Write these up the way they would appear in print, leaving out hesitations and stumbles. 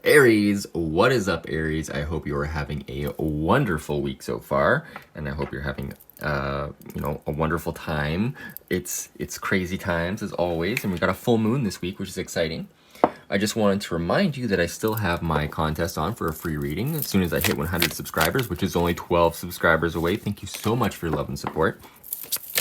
Aries, what is up, Aries? I hope you are having a wonderful week so far, and I hope you're having, a wonderful time. It's crazy times as always, and we got a full moon this week, which is exciting. I just wanted to remind you that I still have my contest on for a free reading as soon as I hit 100 subscribers, which is only 12 subscribers away. Thank you so much for your love and support.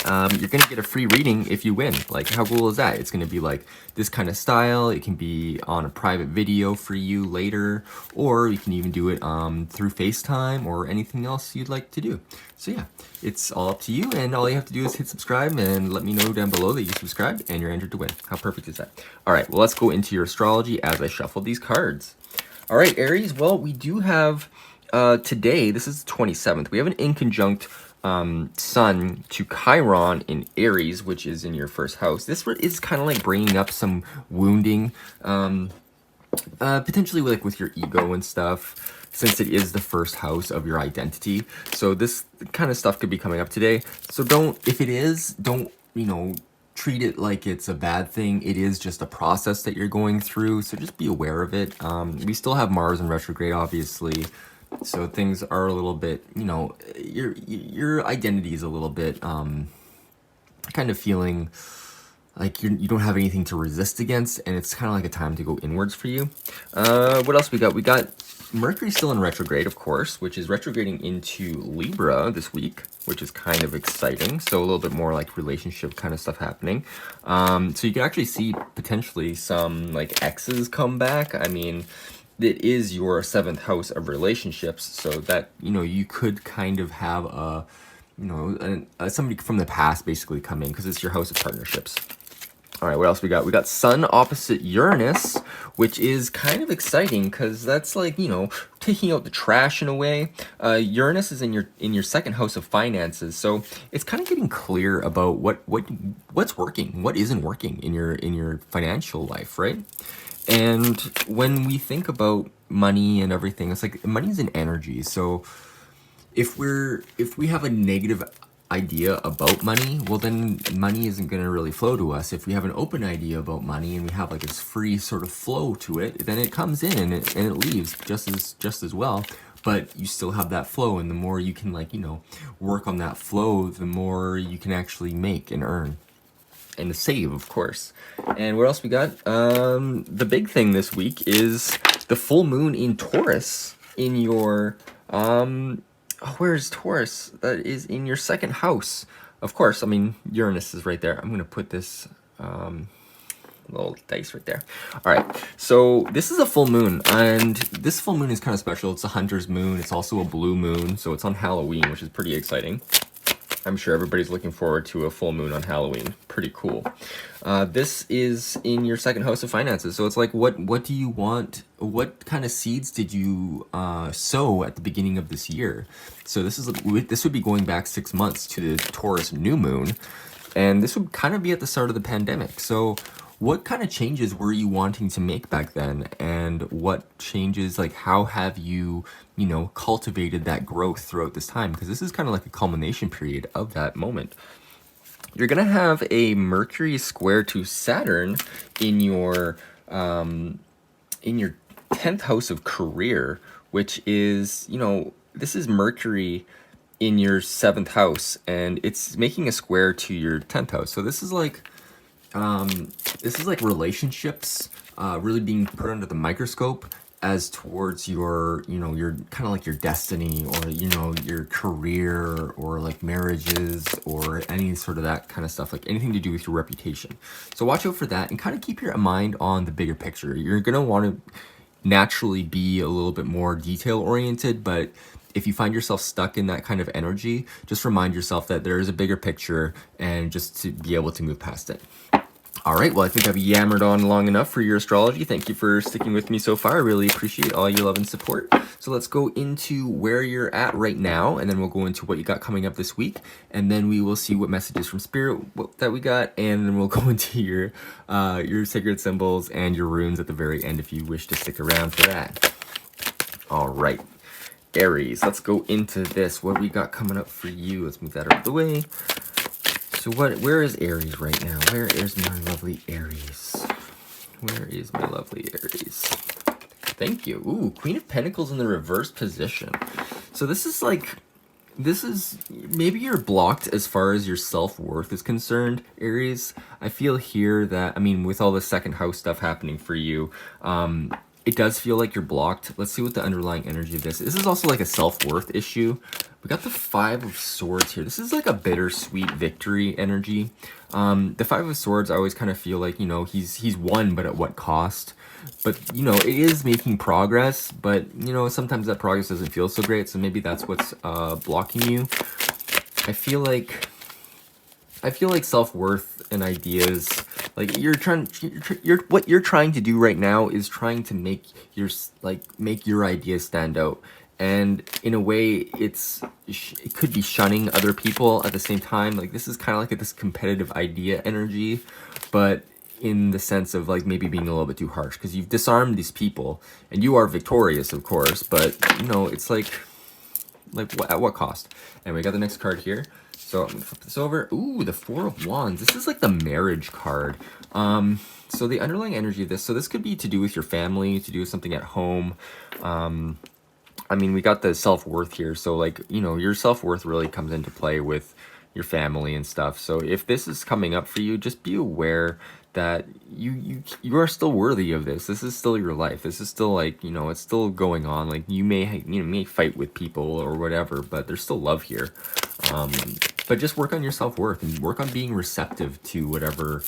You're gonna get a free reading if you win. Like, how cool is that? It's gonna be like this kind of style. It can be on a private video for you later, or you can even do it through FaceTime or anything else you'd like to do. So yeah, it's all up to you, and all you have to do is hit subscribe and let me know down below that you subscribed, and you're entered to win. How perfect is that? All right, well, let's go into your astrology as I shuffle these cards. All right, Aries, well, we do have today, this is the 27th, we have an inconjunct Sun to Chiron in Aries, which is in your first house. This is kind of like bringing up some wounding, potentially like with your ego and stuff, since it is the first house of your identity. So this kind of stuff could be coming up today. So if it is, don't, treat it like it's a bad thing. It is just a process that you're going through. So just be aware of it. We still have Mars in retrograde, obviously. So things are a little bit, your identity is a little bit kind of feeling like you don't have anything to resist against, and it's kind of like a time to go inwards for you. What else we got? We got Mercury still in retrograde, of course, which is retrograding into Libra this week, which is kind of exciting. So a little bit more like relationship kind of stuff happening. So you can actually see potentially some like exes come back. I mean, it is your 7th house of relationships, so that you could kind of have somebody from the past basically come in, because it's your house of partnerships. All right, what else we got? We got Sun opposite Uranus, which is kind of exciting because that's like, taking out the trash in a way. Uranus is in your 2nd house of finances, so it's kind of getting clear about what's working, what isn't working in your financial life, right? And when we think about money and everything, it's like money's an energy. So if we have a negative idea about money, well, then money isn't going to really flow to us. If we have an open idea about money and we have like this free sort of flow to it, then it comes in and it leaves just as well. But you still have that flow, and the more you can work on that flow, the more you can actually make and earn. And to save, of course. And what else we got? The big thing this week is the full moon in Taurus in your where's Taurus? That is in your 2nd house. Of course, I mean, Uranus is right there. I'm gonna put this little dice right there. All right, so this is a full moon, and this full moon is kind of special. It's a hunter's moon. It's also a blue moon, so it's on Halloween, which is pretty exciting. I'm sure everybody's looking forward to a full moon on Halloween. Pretty cool. This is in your 2nd house of finances. So it's like, what do you want? What kind of seeds did you sow at the beginning of this year? So this would be going back 6 months to the Taurus new moon. And this would kind of be at the start of the pandemic. So what kind of changes were you wanting to make back then? And what changes, like how have you, cultivated that growth throughout this time? Because this is kind of like a culmination period of that moment. You're going to have a Mercury square to Saturn in your 10th house of career, which is, this is Mercury in your 7th house, and it's making a square to your 10th house. So this is like relationships really being put under the microscope as towards your kind of like your destiny, or your career, or like marriages, or any sort of that kind of stuff, like anything to do with your reputation. So watch out for that, and kind of keep your mind on the bigger picture. You're gonna want to naturally be a little bit more detail oriented, but if you find yourself stuck in that kind of energy, just remind yourself that there is a bigger picture, and just to be able to move past it. All right, well, I think I've yammered on long enough for your astrology. Thank you for sticking with me so far. I really appreciate all your love and support. So let's go into where you're at right now, and then we'll go into what you got coming up this week, and then we will see what messages from Spirit that we got, and then we'll go into your sacred symbols and your runes at the very end if you wish to stick around for that. All right, Aries, let's go into this. What we got coming up for you? Let's move that out of the way. So where is Aries right now? Where is my lovely Aries? Where is my lovely Aries? Thank you. Ooh, Queen of Pentacles in the reverse position. So this is like, maybe you're blocked as far as your self-worth is concerned, Aries. I feel here that, I mean, with all the second house stuff happening for you, it does feel like you're blocked. Let's see what the underlying energy of this. This is also like a self-worth issue. We got the Five of Swords here. This is like a bittersweet victory energy. The Five of Swords, I always kind of feel like, you know, he's won, but at what cost? But, you know, it is making progress, but, you know, sometimes that progress doesn't feel so great, so maybe that's what's blocking you. I feel like self-worth and ideas, like what you're trying to do right now is trying to make your ideas stand out. And in a way, it could be shunning other people at the same time. Like, this is kind of like this competitive idea energy, but in the sense of like maybe being a little bit too harsh, because you've disarmed these people and you are victorious, of course, but you know, it's like at what cost? And we got the next card here. So I'm gonna flip this over. Ooh, the Four of Wands. This is like the marriage card. So the underlying energy of this, so this could be to do with your family, to do with something at home. I mean, we got the self-worth here, so like, you know, your self-worth really comes into play with your family and stuff. So if this is coming up for you, just be aware that you are still worthy of this. This is still your life. This is still like, you know, it's still going on. Like, you may fight with people or whatever, but there's still love here. But just work on your self-worth and work on being receptive to whatever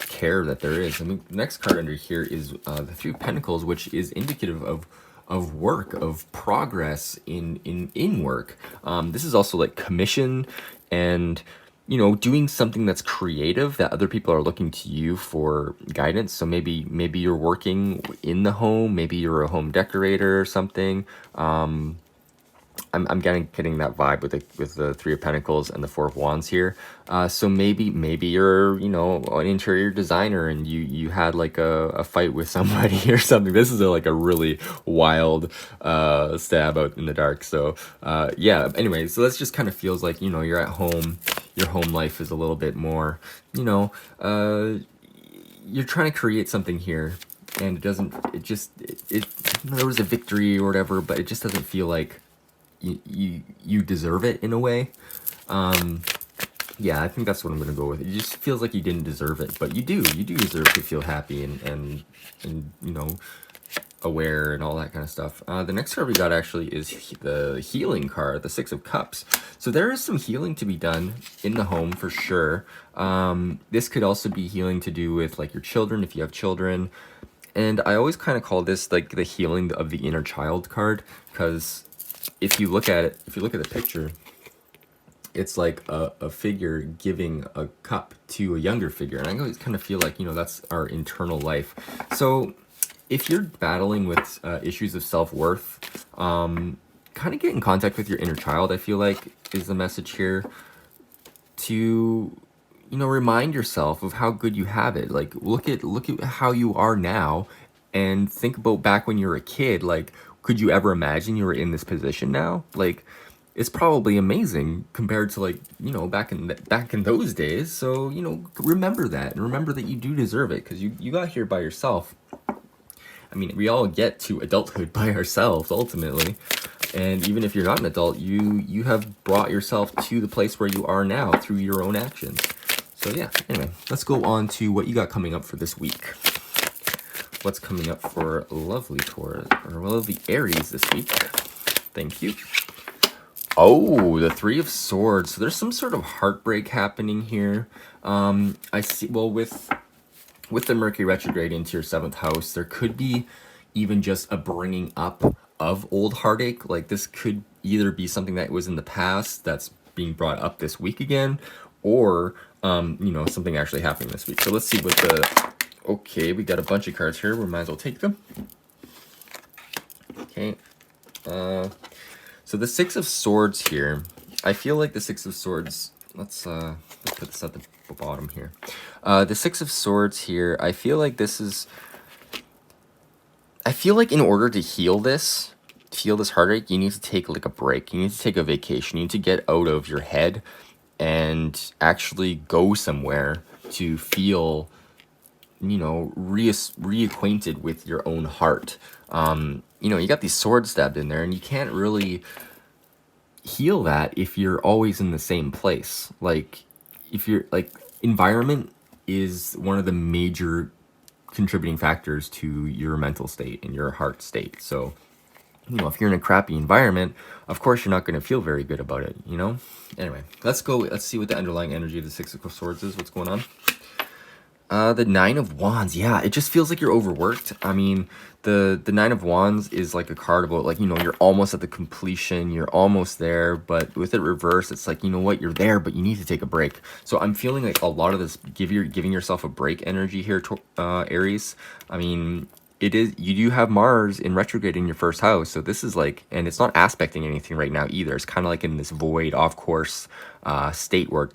care that there is. I mean, the next card under here is the Three of Pentacles, which is indicative of work, of progress in work. This is also like commission and, you know, doing something that's creative that other people are looking to you for guidance. So maybe you're working in the home, maybe you're a home decorator or something. I'm getting that vibe with the Three of Pentacles and the Four of Wands here. So maybe you're, you know, an interior designer and you had like a fight with somebody or something. This is like a really wild stab out in the dark. So yeah. Anyway, so this just kind of feels like, you know, you're at home. Your home life is a little bit more, you know, you're trying to create something here, and it doesn't. There was a victory or whatever, but it just doesn't feel like you deserve it in a way. Yeah, I think that's what I'm gonna go with. It just feels like you didn't deserve it, but you do deserve to feel happy and you know, aware and all that kind of stuff. The next card we got actually is the healing card, the Six of Cups. So there is some healing to be done in the home for sure. This could also be healing to do with like your children, if you have children. And I always kind of call this like the healing of the inner child card, because if you look at it, if you look at the picture, it's like a figure giving a cup to a younger figure. And I always kind of feel like, you know, that's our internal life. So if you're battling with issues of self-worth, kind of get in contact with your inner child, I feel like, is the message here. To, you know, remind yourself of how good you have it. Like, look at how you are now and think about back when you were a kid. Like, could you ever imagine you were in this position now? Like, it's probably amazing compared to, like, you know, back in those days. So, you know, remember that, and remember that you do deserve it, because you got here by yourself. I mean, we all get to adulthood by ourselves ultimately, and even if you're not an adult, you have brought yourself to the place where you are now through your own actions. So yeah, anyway, let's go on to what you got coming up for this week. What's coming up for lovely Taurus, or lovely Aries this week? Thank you. Oh, the Three of Swords. So there's some sort of heartbreak happening here. I see, well, with the Mercury retrograde into your 7th house, there could be even just a bringing up of old heartache. Like, this could either be something that was in the past that's being brought up this week again, or, you know, something actually happening this week. So let's see what the... Okay, we got a bunch of cards here. We might as well take them. Okay. So the Six of Swords here, I feel like the Six of Swords... Let's put this at the bottom here. The Six of Swords here, I feel like this is... I feel like in order to heal this heartache, you need to take like a break. You need to take a vacation. You need to get out of your head and actually go somewhere to feel you know, reacquainted with your own heart. You know, you got these swords stabbed in there, and you can't really heal that if you're always in the same place. Like, if you're like, environment is one of the major contributing factors to your mental state and your heart state. So, you know, if you're in a crappy environment, of course you're not going to feel very good about it, you know? Anyway, let's see what the underlying energy of the Six of Swords is. What's going on? The Nine of Wands, yeah, it just feels like you're overworked. I mean, the Nine of Wands is like a card about, like, you know, you're almost at the completion, you're almost there, but with it reversed, it's like, you know what, you're there, but you need to take a break. So I'm feeling like a lot of this giving yourself a break energy here, Aries. I mean, it is, you do have Mars in retrograde in your first house, so this is like, and it's not aspecting anything right now either. It's kind of like in this void, off course state where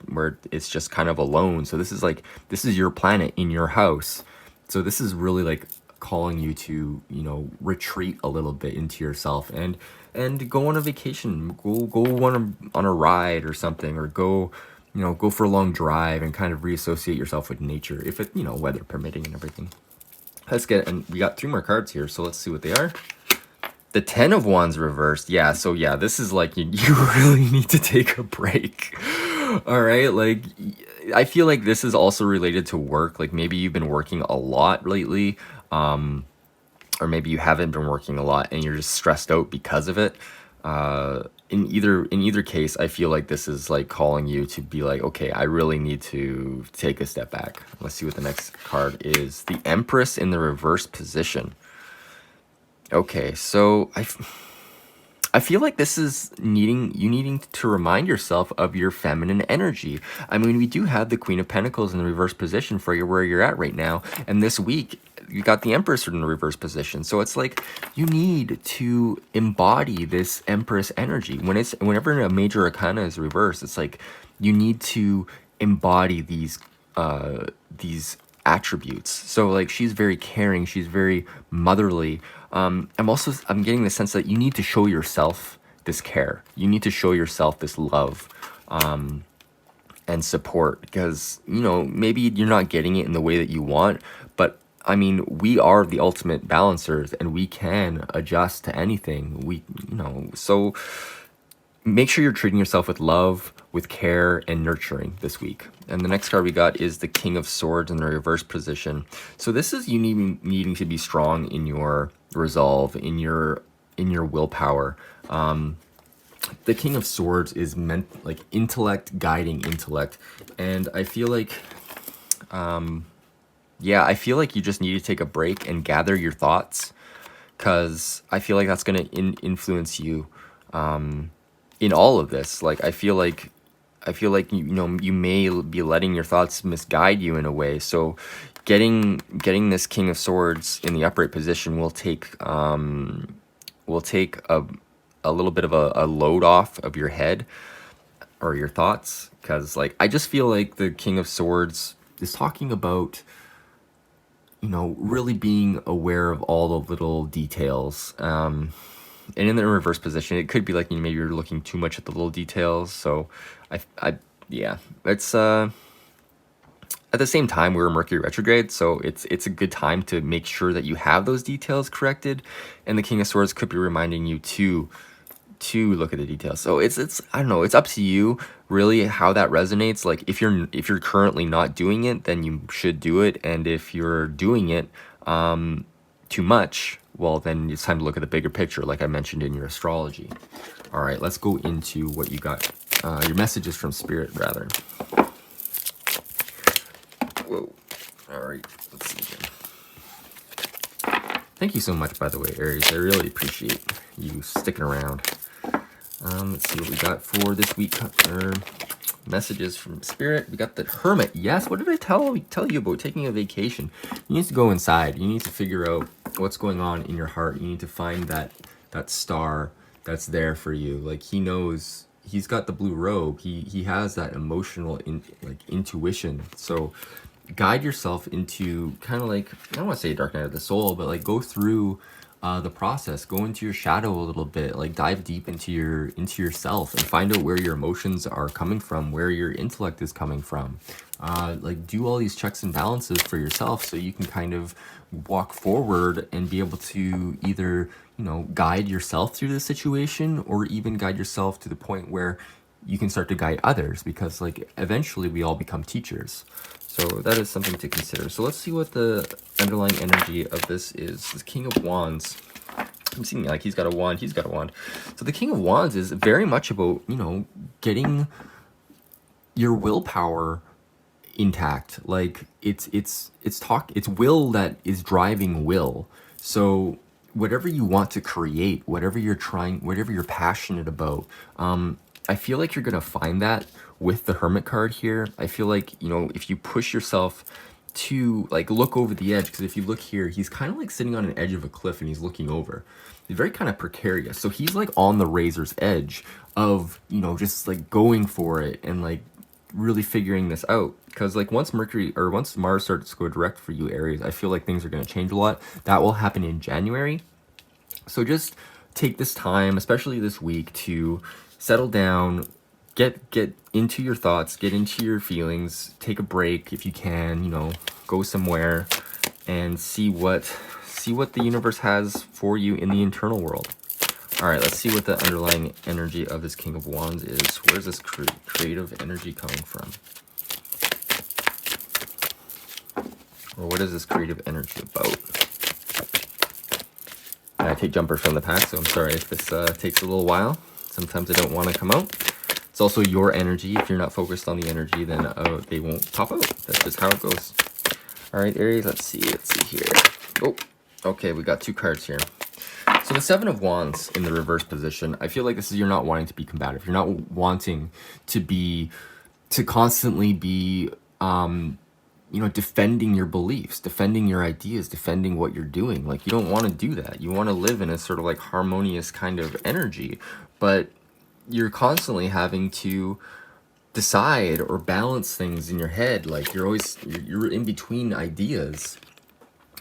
it's just kind of alone. So this is like, this is your planet in your house. So this is really like calling you to, you know, retreat a little bit into yourself and go on a vacation, go on a ride or something, or go, you know, go for a long drive and kind of reassociate yourself with nature, if it, you know, weather permitting and everything. Let's get, and we got 3 more cards here, so let's see what they are. The Ten of Wands reversed. Yeah, so yeah, this is like, you really need to take a break. All right, like, I feel like this is also related to work. Like, maybe you've been working a lot lately, or maybe you haven't been working a lot and you're just stressed out because of it. In either case, I feel like this is like calling you to be like, okay, I really need to take a step back. Let's see what the next card is. The Empress in the reverse position. Okay, so I feel like this is needing to remind yourself of your feminine energy. I mean, we do have the Queen of Pentacles in the reverse position for you where you're at right now, and this week you got the Empress in the reverse position. So it's like you need to embody this Empress energy. Whenever a major arcana is reversed, it's like you need to embody these attributes. So like, she's very caring, she's very motherly. I'm getting the sense that you need to show yourself this care. You need to show yourself this love and support, because, you know, maybe you're not getting it in the way that you want, but I mean, we are the ultimate balancers and we can adjust to anything. You know, so make sure you're treating yourself with love, with care, and nurturing this week. And the next card we got is the King of Swords in the reverse position. So this is you needing to be strong in your resolve, in your willpower. The King of Swords is meant like intellect guiding intellect, and I feel like, yeah, I feel like you just need to take a break and gather your thoughts, because I feel like that's going to influence you in all of this. Like, I feel like you know, you may be letting your thoughts misguide you in a way. So getting this King of Swords in the upright position will take a little bit of a load off of your head or your thoughts, because like, I just feel like the King of Swords is talking about, you know, really being aware of all the little details. And in the reverse position, it could be like, you know, maybe you're looking too much at the little details. So yeah, it's at the same time, we're Mercury retrograde, so it's a good time to make sure that you have those details corrected, and the King of Swords could be reminding you to look at the details. So it's I don't know, it's up to you really how that resonates. Like, if you're currently not doing it, then you should do it, and if you're doing it too much, well, then it's time to look at the bigger picture, like I mentioned in your astrology. All right, let's go into what you got, your messages from Spirit, rather. Whoa. All right, let's see again. Thank you so much, by the way, Aries. I really appreciate you sticking around. Let's see what we got for this week. Messages from Spirit. We got the Hermit. Yes, what did I tell you about taking a vacation? You need to go inside. You need to figure out what's going on in your heart. You need to find that star that's there for you. Like, he knows, he's got the blue robe. He has that emotional intuition. So guide yourself into kind of like, I don't want to say dark night of the soul, but like, go through the process. Go into your shadow a little bit, like dive deep into yourself and find out where your emotions are coming from, where your intellect is coming from. Like do all these checks and balances for yourself so you can kind of walk forward and be able to either, you know, guide yourself through the situation, or even guide yourself to the point where you can start to guide others, because like eventually we all become teachers. So that is something to consider. So let's see what the underlying energy of this is. This King of Wands. I'm seeing like he's got a wand, he's got a wand. So the King of Wands is very much about, you know, getting your willpower intact. Like it's will that is driving will. So whatever you want to create, whatever you're passionate about, I feel like you're gonna find that with the Hermit card here. I feel like, you know, if you push yourself to like look over the edge, because if you look here, he's kind of like sitting on an edge of a cliff and he's looking over. He's very kind of precarious. So he's like on the razor's edge of, you know, just like going for it and like really figuring this out. Because like once Mars starts to go direct for you, Aries, I feel like things are going to change a lot. That will happen in January. So just take this time, especially this week, to settle down, get into your thoughts, get into your feelings, take a break if you can, you know, go somewhere and see what the universe has for you in the internal world. All right, let's see what the underlying energy of this King of Wands is. Where's this creative energy coming from? Or what is this creative energy about? And I take jumpers from the pack, so I'm sorry if this takes a little while. Sometimes I don't want to come out. It's also your energy. If you're not focused on the energy, then they won't pop out. That's just how it goes. All right, Aries, let's see here. Oh, okay, we got two cards here. So the Seven of Wands in the reverse position, I feel like this is you're not wanting to be combative. You're not wanting to constantly be, you know, defending your beliefs, defending your ideas, defending what you're doing. Like, you don't want to do that. You want to live in a sort of like harmonious kind of energy, but you're constantly having to decide or balance things in your head. Like you're in between ideas,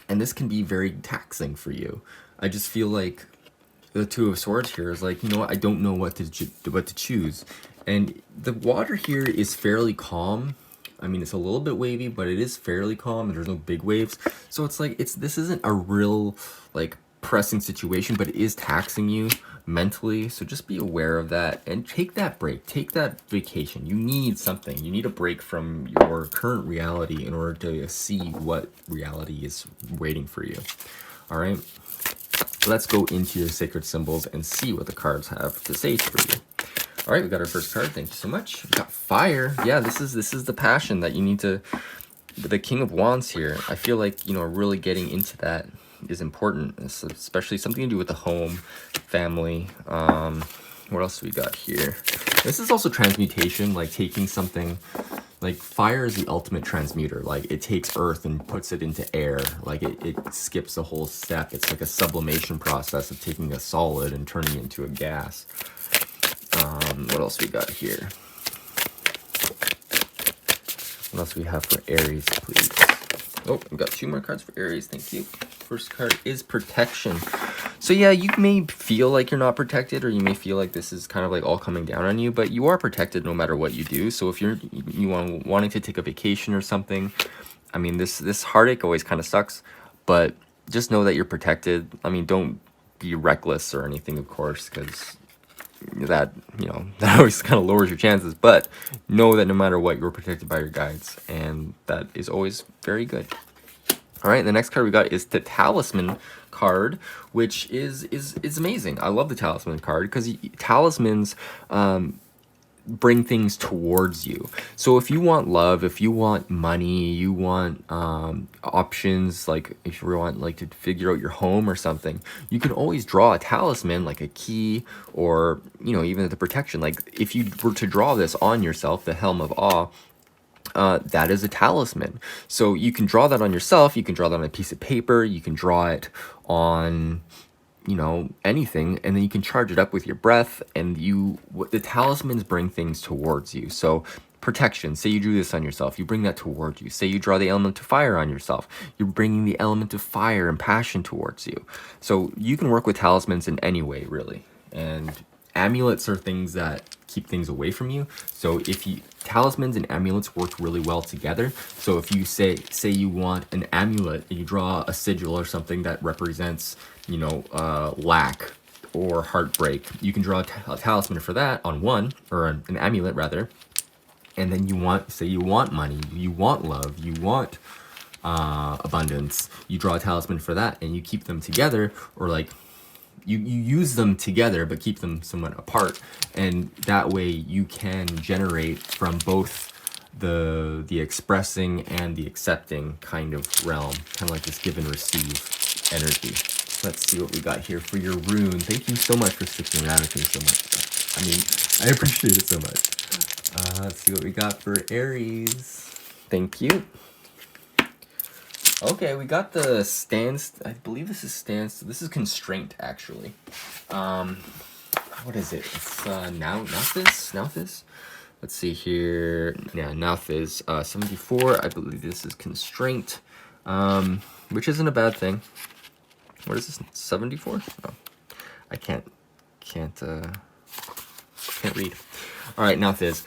and this can be very taxing for you. I just feel like the Two of Swords here is like, you know what, I don't know what to choose. And the water here is fairly calm. I mean, it's a little bit wavy, but it is fairly calm, and there's no big waves. So it's like this isn't a real like pressing situation, but it is taxing you mentally. So just be aware of that and take that break, take that vacation. You need something. You need a break from your current reality in order to see what reality is waiting for you. All right. Let's go into your sacred symbols and see what the cards have to say for you. All right, we got our first card. Thank you so much. We got fire. Yeah, this is the passion that you need to. The King of Wands here. I feel like, you know, really getting into that is important, especially something to do with the home, family. What else do we got here? This is also transmutation, like taking something. Like fire is the ultimate transmuter. Like it takes earth and puts it into air. Like it skips a whole step. It's like a sublimation process of taking a solid and turning it into a gas. What else we got here? What else do we have for Aries, please? Oh, we got two more cards for Aries. Thank you. First card is protection. So yeah, you may feel like you're not protected, or you may feel like this is kind of like all coming down on you, but you are protected no matter what you do. So if you're wanting to take a vacation or something, I mean, this heartache always kind of sucks, but just know that you're protected. I mean, don't be reckless or anything, of course, because that, you know, that always kind of lowers your chances, but know that no matter what, you're protected by your guides, and that is always very good. All right, the next card we got is the Talisman card, which is amazing. I love the Talisman card because talismans bring things towards you. So if you want love, if you want money, you want options, like if you want like to figure out your home or something, you can always draw a talisman, like a key, or, you know, even the protection. Like if you were to draw this on yourself, the Helm of Awe, that is a talisman. So you can draw that on yourself, you can draw that on a piece of paper, you can draw it on, you know, anything, and then you can charge it up with your breath, and the talismans bring things towards you. So protection. Say you drew this on yourself, you bring that towards you. Say you draw the element of fire on yourself, you're bringing the element of fire and passion towards you. So you can work with talismans in any way, really. And amulets are things that keep things away from you. So if you, talismans and amulets work really well together. So if you say you want an amulet and you draw a sigil or something that represents, you know, lack or heartbreak, you can draw a talisman for that on one, or an amulet rather. And then you want, say you want money, you want love, you want abundance, you draw a talisman for that, and you keep them together, or like you use them together but keep them somewhat apart, and that way you can generate from both the expressing and the accepting kind of realm, kind of like this give and receive energy. Let's see what we got here for your rune. Thank you so much for sticking around with me so much. I mean, I appreciate it so much. Let's see what we got for Aries. Thank you. Okay, we got the stance. I believe this is stance. This is constraint, actually. What is it? It's Nauthis. Let's see here. Yeah, Nauthis. 74. I believe this is constraint, which isn't a bad thing. What is this? 74? Oh, I can't read. All right, Nauthis.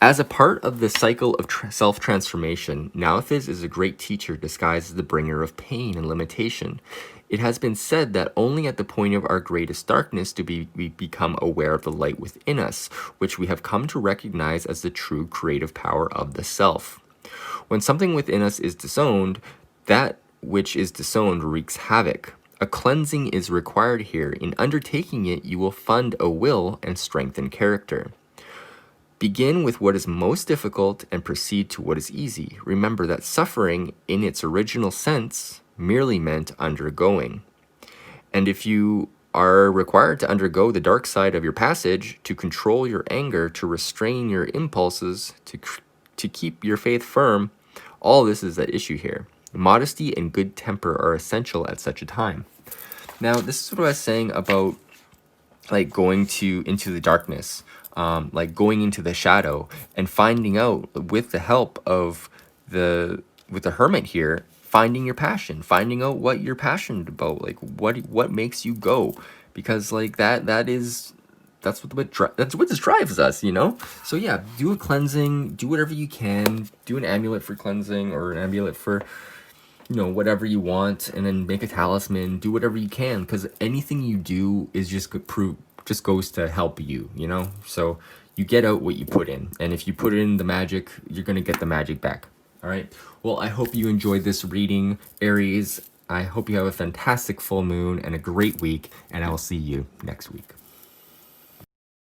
As a part of the cycle of self-transformation, Nauthis is a great teacher disguised as the bringer of pain and limitation. It has been said that only at the point of our greatest darkness do we become aware of the light within us, which we have come to recognize as the true creative power of the self. When something within us is disowned, that which is disowned wreaks havoc. A cleansing is required here. In undertaking it, you will fund a will and strengthen character. Begin with what is most difficult and proceed to what is easy. Remember that suffering, in its original sense, merely meant undergoing. And if you are required to undergo the dark side of your passage, to control your anger, to restrain your impulses, to keep your faith firm, all this is at issue here. Modesty and good temper are essential at such a time. Now, this is what I was saying about like going into the darkness. Like going into the shadow and finding out with the help of the hermit here, finding your passion, finding out what you're passionate about, like what makes you go, because like that's what this drives us, you know. So yeah, do a cleansing, do whatever you can, do an amulet for cleansing or an amulet for, you know, whatever you want, and then make a talisman, do whatever you can, because anything you do is just goes to help you, you know. So you get out what you put in, and if you put in the magic, you're gonna get the magic back. All right, well, I hope you enjoyed this reading, Aries. I hope you have a fantastic full moon and a great week, and I will see you next week.